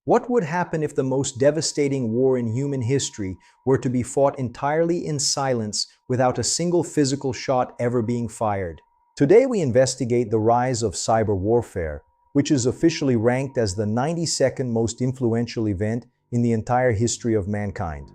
What would happen if the most devastating war in human history were to be fought entirely in silence without a single physical shot ever being fired? Today we investigate the rise of cyber warfare, which is officially ranked as the 92nd most influential event in the entire history of mankind.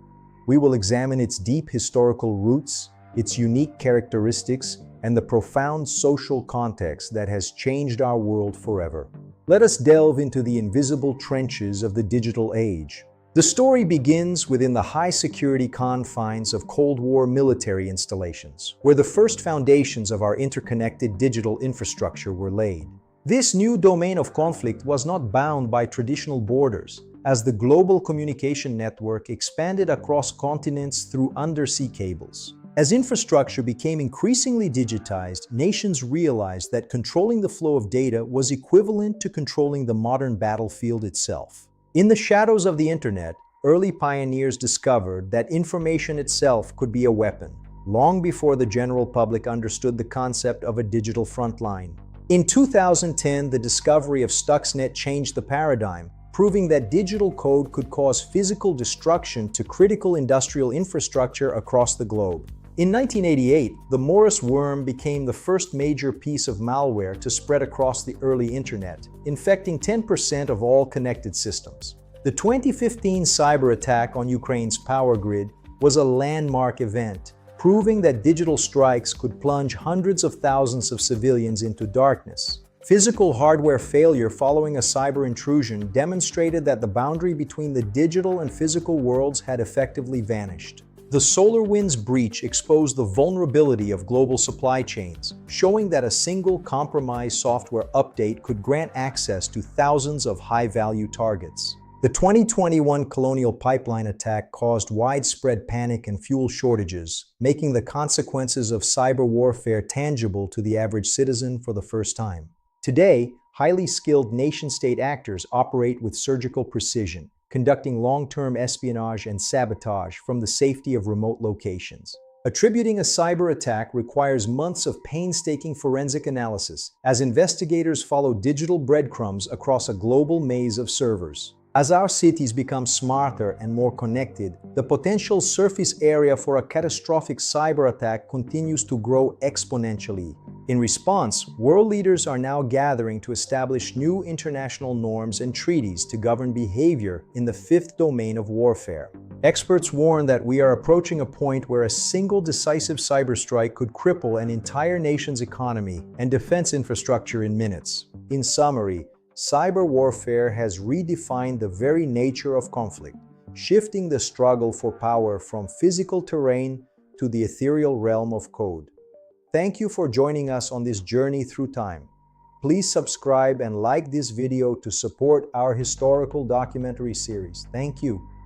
We will examine its deep historical roots, its unique characteristics, and the profound social context that has changed our world forever. Let us delve into the invisible trenches of the digital age. The story begins within the high-security confines of Cold War military installations, where the first foundations of our interconnected digital infrastructure were laid. This new domain of conflict was not bound by traditional borders, as the global communication network expanded across continents through undersea cables. As infrastructure became increasingly digitized, nations realized that controlling the flow of data was equivalent to controlling the modern battlefield itself. In the shadows of the internet, early pioneers discovered that information itself could be a weapon, long before the general public understood the concept of a digital frontline. In 2010, the discovery of Stuxnet changed the paradigm, proving that digital code could cause physical destruction to critical industrial infrastructure across the globe. In 1988, the Morris worm became the first major piece of malware to spread across the early internet, infecting 10% of all connected systems. The 2015 cyber attack on Ukraine's power grid was a landmark event, proving that digital strikes could plunge hundreds of thousands of civilians into darkness. Physical hardware failure following a cyber intrusion demonstrated that the boundary between the digital and physical worlds had effectively vanished. The SolarWinds breach exposed the vulnerability of global supply chains, showing that a single compromised software update could grant access to thousands of high-value targets. The 2021 Colonial Pipeline attack caused widespread panic and fuel shortages, making the consequences of cyber warfare tangible to the average citizen for the first time. Today, highly skilled nation-state actors operate with surgical precision, conducting long-term espionage and sabotage from the safety of remote locations. Attributing a cyber attack requires months of painstaking forensic analysis, as investigators follow digital breadcrumbs across a global maze of servers. As our cities become smarter and more connected, the potential surface area for a catastrophic cyber attack continues to grow exponentially. In response, world leaders are now gathering to establish new international norms and treaties to govern behavior in the fifth domain of warfare. Experts warn that we are approaching a point where a single decisive cyber strike could cripple an entire nation's economy and defense infrastructure in minutes. In summary, cyber warfare has redefined the very nature of conflict, shifting the struggle for power from physical terrain to the ethereal realm of code. Thank you for joining us on this journey through time. Please subscribe and like this video to support our historical documentary series. Thank you.